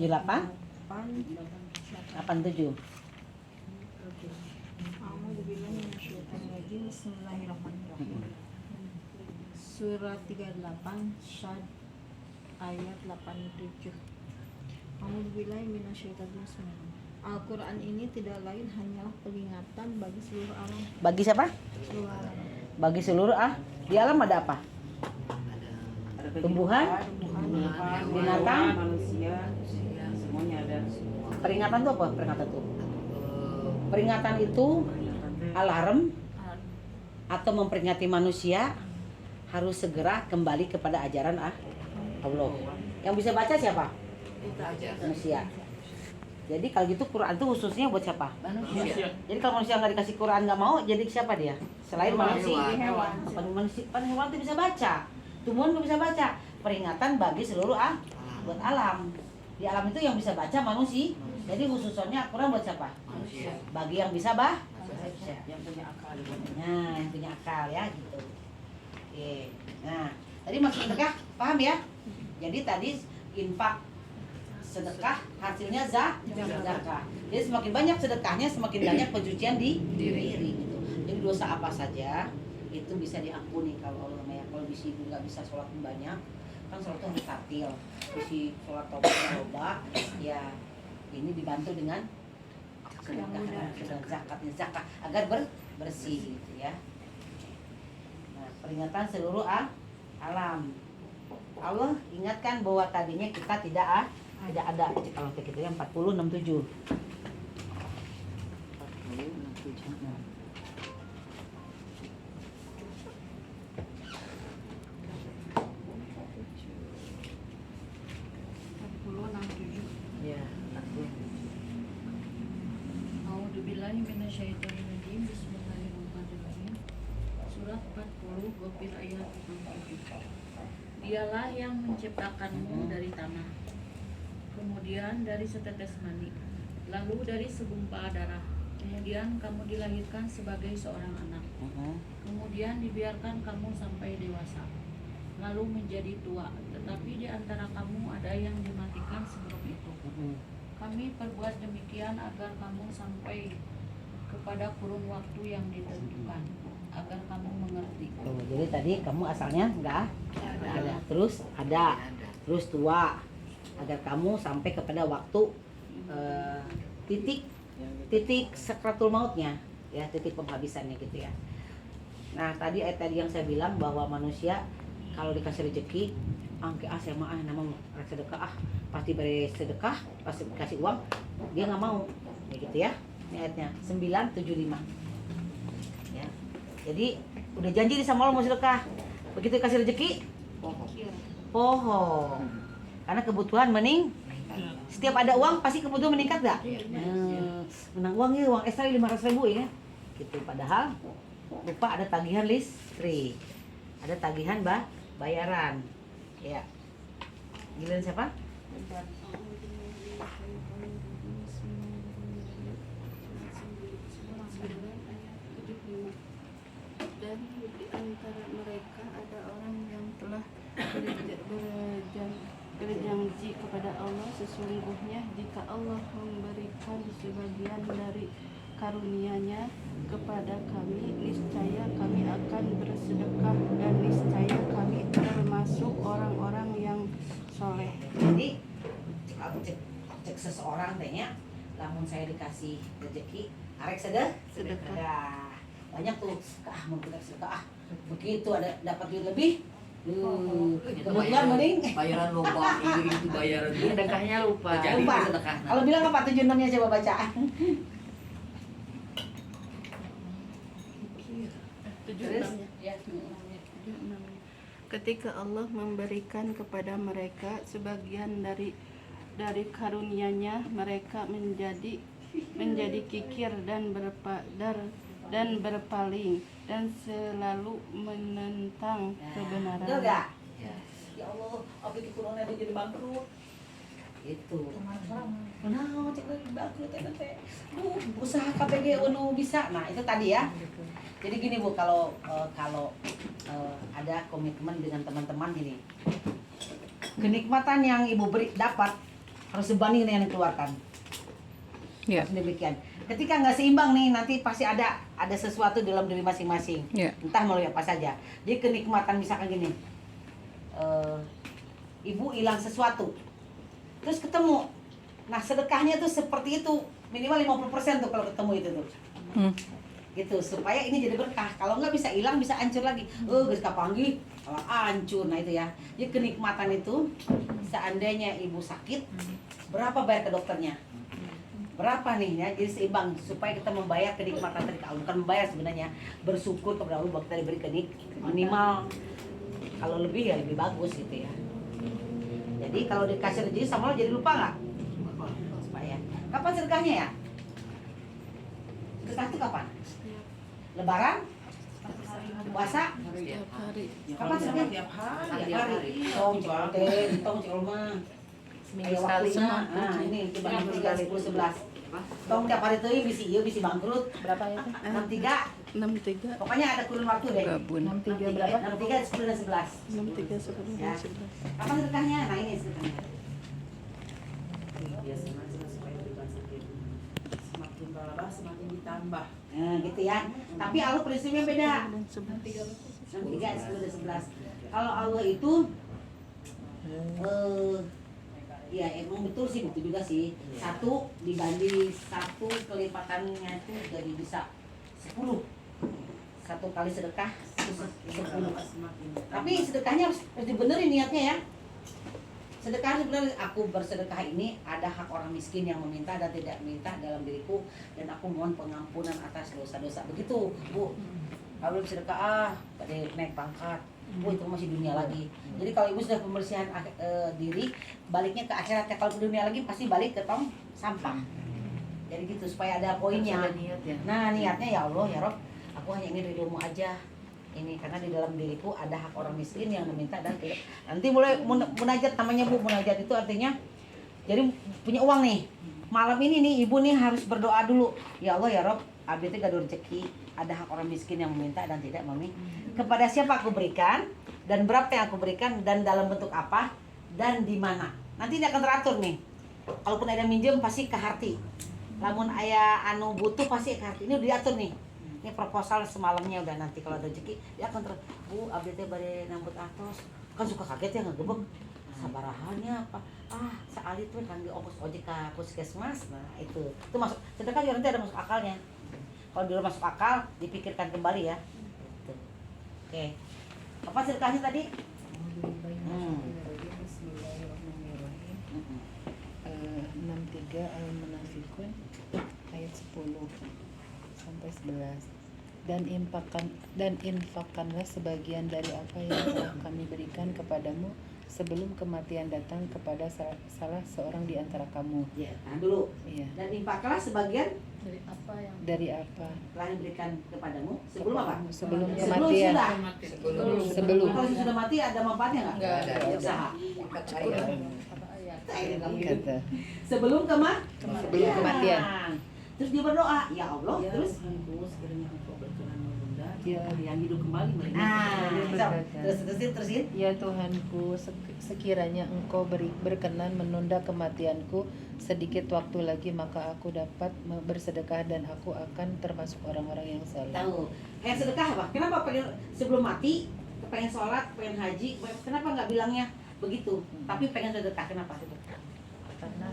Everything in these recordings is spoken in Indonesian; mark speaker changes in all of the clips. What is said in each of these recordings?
Speaker 1: 78 87.
Speaker 2: Bismillahirrahmanirrahim. Surat 38 Syad ayat 87. A'udzubillahi minasyaitonirrajim. Al-Quran ini tidak lain hanyalah peringatan bagi seluruh alam.
Speaker 1: Bagi siapa?
Speaker 2: Seluruh alam.
Speaker 1: Bagi seluruh di alam ada apa? Tumbuhan, binatang,
Speaker 3: manusia, semuanya ada.
Speaker 1: peringatan itu apa? Peringatan itu alarm atau memperingati manusia harus segera kembali kepada ajaran Allah. Yang bisa baca siapa? Manusia. Jadi kalau gitu Quran itu khususnya buat siapa?
Speaker 3: Manusia.
Speaker 1: Jadi kalau manusia nggak dikasih Quran nggak mau, jadi siapa dia? Selain manusia,
Speaker 2: Hewan.
Speaker 1: hewan itu bisa baca, tumbuhan itu bisa baca. Peringatan bagi seluruh buat alam. Di alam itu yang bisa baca manusia. Jadi khususnya Quran buat siapa?
Speaker 3: Manusia.
Speaker 1: Bagi yang bisa baca.
Speaker 3: Yang punya akal.
Speaker 1: Nah, yang punya akal ya gitu. Oke. Nah, tadi maksud sedekah paham ya? Jadi tadi infak sedekah hasilnya zakah. Jadi semakin banyak sedekahnya semakin banyak pencucian di diri gitu. Jadi dosa apa saja itu bisa diampuni kalau Allah ya. Kalau bisi ibu nggak bisa sholat banyak, kan sholat itu harus tartil. Bisi sholat tobat loba, ya ini dibantu dengan sedekah, zakat agar bersih gitu ya. Nah, peringatan seluruh alam. Allah ingatkan bahwa tadinya kita tidak ada kalau kayak gitu ya 40 67.
Speaker 3: 40, 67.
Speaker 1: Ya,
Speaker 4: A'udzubillahi minasyaitonirrajim. Bismillahirrahmanirrahim. Surat 40 Ghafir ayat 67. Dialah yang menciptakanmu dari tanah, kemudian dari setetes mani, lalu dari segumpal darah, kemudian kamu dilahirkan sebagai seorang anak, kemudian dibiarkan kamu sampai dewasa, lalu menjadi tua, tetapi di antara kamu ada yang dimatikan sebelum itu. Kami perbuat demikian agar kamu sampai kepada kurun waktu yang ditentukan, agar kamu mengerti.
Speaker 1: jadi tadi kamu asalnya enggak ada, terus ada, terus tua, agar kamu sampai kepada waktu titik sakratul mautnya, ya titik penghabisannya gitu ya. Nah tadi ayat tadi yang saya bilang bahwa manusia kalau dikasih rezeki, angke saya mah nama sedekah pasti beri sedekah, pasti kasih uang, dia nggak mau, ya gitu ya. Ini ayatnya 975. Ya. Jadi udah janji sama Allah mau sedekah, begitu dikasih rezeki, pohon. Karena kebutuhan setiap ada uang pasti kebutuhan meningkat gak? Menang uang ya, uang ekstra 500.000 ya. Gitu. Padahal lupa ada tagihan listrik, ada tagihan bayaran. Ya. Giliran siapa?
Speaker 5: Dan di antara mereka ada orang yang telah berjanji kepada Allah, sesungguhnya jika Allah memberikan sebagian dari karunia-Nya kepada kami, niscaya kami akan bersedekah dan niscaya kami termasuk orang-orang yang soleh.
Speaker 1: Jadi cek seseorang tanya, namun saya dikasih rezeki, arek sedekah. Nah, banyak tuh, mau kita sedekah, begitu ada dapat duit lebih, kebetulan mending
Speaker 3: Bayaran lupa, itu bayaran
Speaker 4: Sedekahnya lupa.
Speaker 3: Jadi
Speaker 1: lupa.
Speaker 3: sedekah.
Speaker 1: Kalau bilang apa 76-nya coba baca.
Speaker 5: 76. Ketika Allah memberikan kepada mereka sebagian dari karunia-Nya, mereka menjadi kikir dan berpaling dan selalu menentang kebenaran.
Speaker 1: Betul gak? Ya Allah, apa itu corona dia jadi bangkrut? Itu. Nah, cek lagi bangkrut teh. Usaha KPG anu bisa. Nah, itu tadi ya. Jadi gini Bu, kalau ada komitmen dengan teman-teman gini. Kenikmatan yang Ibu dapat harus sebanding dengan yang dikeluarkan.
Speaker 6: Ya.
Speaker 1: Harus demikian. Ketika nggak seimbang nih, nanti pasti ada sesuatu dalam diri masing-masing.
Speaker 6: Ya.
Speaker 1: Entah melalui apa saja. Jadi kenikmatan misalkan gini, ibu hilang sesuatu, terus ketemu. Nah sedekahnya tuh seperti itu, minimal 50% tuh kalau ketemu itu tuh. Gitu, supaya ini jadi berkah. Kalau nggak bisa hilang, bisa hancur lagi. Geus kapanggih, kalau hancur. Nah itu ya. Jadi kenikmatan itu, seandainya ibu sakit, berapa bayar ke dokternya? Berapa nih ya? Jadi seimbang supaya kita membayar kenikmatan tadi. Kalau bukan membayar sebenarnya, bersyukur kepada Allah bahwa kita diberi minimal. Kalau lebih ya lebih bagus gitu ya. Jadi kalau dikasih rezeki sama Allah jadi lupa nggak? Supaya. Kapan sedekahnya ya? Sedekah itu kapan? Lebaran? Puasa?
Speaker 5: Setiap hari.
Speaker 1: Kapan sedekah?
Speaker 3: Tiap hari.
Speaker 1: Tiap hari. Tong cek tong cek rumah.
Speaker 3: Seminggu
Speaker 1: Kayak
Speaker 3: sekali.
Speaker 1: waktunya. Nah, ini coba 3, 10, 11. Tong tiap hari tuh bisi ieu bisi bangkrut.
Speaker 2: Berapa ya?
Speaker 1: 63.
Speaker 5: 63.
Speaker 1: Pokoknya ada kurun waktu deh.
Speaker 6: Gabun.
Speaker 2: 63 berapa?
Speaker 1: 63, 10 dan 11.
Speaker 5: 63 sebelum
Speaker 1: Ya.
Speaker 5: 11.
Speaker 1: Kapan sedekahnya? Nah, ini sedekahnya.
Speaker 3: Biasanya supaya bebas sakit. Semakin bawah semakin ditambah.
Speaker 1: Nah, gitu ya. Tapi Allah prinsipnya beda.
Speaker 5: Dan 11.
Speaker 1: 63, 10 dan 11. Kalau Allah itu ya emang betul sih, betul juga sih. 1 dibanding 1 kelipatannya itu jadi bisa 10. 1 kali sedekah 10. Tapi sedekahnya harus dibenerin niatnya ya. Sedekah sebenarnya aku bersedekah ini ada hak orang miskin yang meminta dan tidak minta dalam diriku, dan aku mohon pengampunan atas dosa-dosa. Begitu, Bu. Kalau sedekah pada naik pangkat, Bu, itu masih dunia lagi. Jadi kalau ibu sudah pembersihan diri, baliknya ke akhirat. Kalau ke dunia lagi pasti balik ke tong sampah. Jadi gitu supaya ada poinnya.
Speaker 3: Ada niat ya.
Speaker 1: Nah niatnya ya Allah ya Rob, aku hanya ingin ridhomu aja. Ini karena di dalam diriku ada hak orang miskin yang meminta dan tidak. Nanti mulai munajat namanya Bu. Munajat itu artinya jadi punya uang nih. Malam ini nih ibu nih harus berdoa dulu. Ya Allah ya Rob, abdi teh gaduh rezeki, ada hak orang miskin yang meminta dan tidak mami. Kepada siapa aku berikan dan berapa yang aku berikan dan dalam bentuk apa dan di mana. Nanti ini akan teratur nih. Kalaupun ada minjem pasti ke hati. Lamun aya anu butuh pasti ke hati. Ini udah diatur nih. Ini proposal semalamnya udah, nanti kalau ada rezeki dia akan Bu, abdi teh bade nambut atos. Kan suka kaget ya ngegebek. Sabarahannya apa? Sekali tuh kan ongkos ojek ke puskesmas. Nah, itu masuk sedekah juga nanti ada masuk akalnya. Kalau dulu masuk akal, dipikirkan kembali ya. Gitu. Oke. Apa sedekahnya tadi?
Speaker 6: Bismillahirrahmanirrahim. 63 Al-Munafiqun ayat 10 sampai 11. Dan infakkanlah sebagian dari apa yang telah kami berikan kepadamu sebelum kematian datang kepada salah seorang di antara kamu.
Speaker 1: Ya, tahan dulu.
Speaker 6: Iya.
Speaker 1: Dan infaklah sebagian
Speaker 4: Dari apa yang
Speaker 6: Dari apa?
Speaker 1: telah diberikan kepadamu sebelum apa?
Speaker 6: Sebelum
Speaker 1: Sebelum
Speaker 6: kematian.
Speaker 1: sudah.
Speaker 6: Sebelum.
Speaker 1: Kalau sudah mati ada manfaatnya nggak?
Speaker 3: Nggak ada.
Speaker 1: Usaha.
Speaker 6: Kata.
Speaker 1: Sebelum
Speaker 6: Sebelum kematian.
Speaker 1: Terus dia berdoa, ya Allah,
Speaker 3: Ya,
Speaker 1: terus
Speaker 3: Tuhanku, sekiranya Engkau berkenan menunda
Speaker 6: Ya.
Speaker 3: yang hidup kembali mereka.
Speaker 1: terusin.
Speaker 6: Ya Tuhanku, sekiranya Engkau berkenan menunda kematianku sedikit waktu lagi, maka aku dapat bersedekah dan aku akan termasuk orang-orang yang saleh.
Speaker 1: Tahu. Kayak sedekah apa? Kenapa pengen sebelum mati, pengen sholat, pengen haji, kenapa nggak bilangnya begitu? Tapi pengen sedekah, kenapa?
Speaker 6: Karena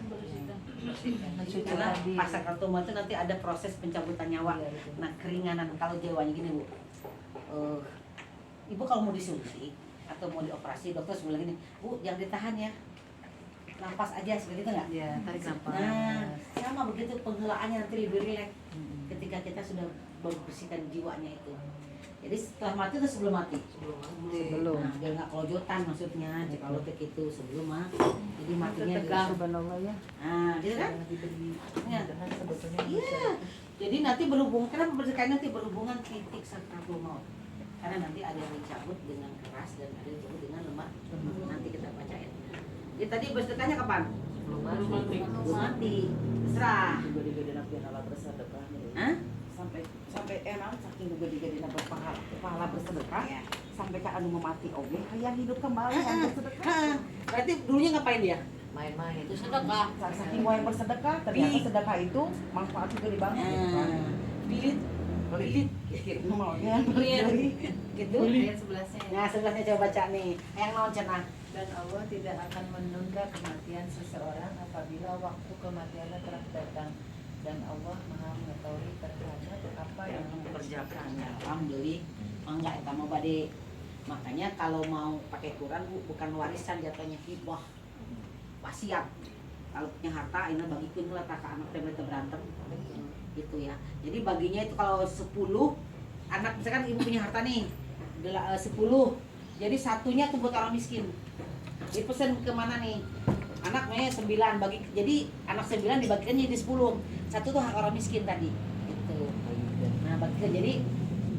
Speaker 1: Karena pasca kartuma itu nanti ada proses pencabutan nyawa. Nah keringanan kalau jiwanya gini Bu, ibu kalau mau disuntik atau mau dioperasi, dokter bilang gini, Bu jangan ditahan ya, nafas aja seperti itu nggak?
Speaker 3: Ya, tarik nafas.
Speaker 1: Nah sama begitu penghelaannya nanti lebih rileks ketika kita sudah membersihkan jiwanya itu. Jadi setelah mati itu sebelum mati.
Speaker 6: Sebelum.
Speaker 1: Nah, biar nggak kelojotan maksudnya. Jika kalau itu sebelum mati. Jadi matinya
Speaker 6: tegang subhanallah ya.
Speaker 1: Nah, gitu kan? Ya.
Speaker 6: Sebetulnya
Speaker 1: Iya. Jadi nanti berhubungan, kenapa bersedekah nanti berhubungan titik sakratul maut. Karena nanti ada yang dicabut dengan keras dan ada yang dicabut dengan lemah. Nanti kita bacain. Jadi tadi bersedekahnya kapan? Sebelum mati. Terserah. Hah?
Speaker 3: sampai enak saking gede-gede dapat pahala bersedekah sampai ke anu mau mati oke kayak hidup kembali yang bersedekah.
Speaker 1: Berarti dulunya ngapain dia?
Speaker 7: main-main.
Speaker 4: Itu sedekah.
Speaker 3: Saking mau yang bersedekah, ternyata sedekah itu manfaat juga di bangsa.
Speaker 1: Pilit, pilit,
Speaker 3: Maunya
Speaker 1: gitu.
Speaker 6: Ayat 11-nya ya.
Speaker 1: Nah, sebelahnya coba baca nih. Yang naon cenah?
Speaker 6: Dan Allah tidak akan menunda kematian seseorang apabila waktu kematiannya telah datang, dan Allah Maha mengetahui terhadap apa yang
Speaker 1: Kerjakan ya, alhamdulillah. Enggak eta mah bade. Makanya kalau mau pakai Quran bukan warisan jatuhnya hibah. Wasiat. Kalau punya harta ini bagikeun lah tak ka anak teh berantem. Gitu ya. Jadi baginya itu kalau 10 anak misalkan ibu punya harta nih 10. Jadi satunya tuh buat orang miskin. Dipesan ke mana nih? Anaknya 9 bagi, jadi anak 9 dibagikan jadi 10. Satu tuh hak orang miskin tadi. Gitu. Nah, bagikan jadi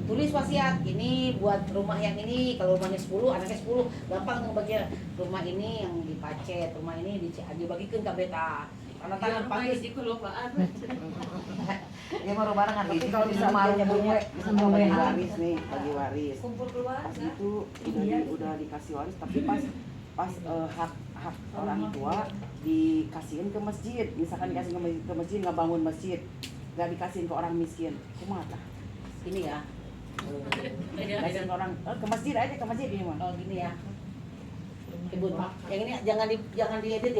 Speaker 1: tulis wasiat ini buat rumah yang ini, kalau rumahnya 10 anaknya 10 gampang ngebagian rumah ini yang dipacet, rumah ini dibagikan ke beta karena tangan pagi
Speaker 4: di kelupaan.
Speaker 3: ya mau barengan, tapi kalau bisa
Speaker 1: malunya
Speaker 3: punya
Speaker 1: bagi
Speaker 3: waris nih, bagi waris.
Speaker 4: Kumpul
Speaker 3: Pas
Speaker 4: keluarga.
Speaker 3: itu udah dikasih waris, tapi pas hak orang tua dikasihin ke masjid, misalkan dikasih ke masjid nggak bangun masjid, nggak dikasihin ke orang miskin, kumaha tah?
Speaker 1: ini ya.
Speaker 3: Kasihin ke orang ke masjid aja, ke masjid ini mah.
Speaker 1: Oh gini ya. Ibu, yang ini jangan diedit ya.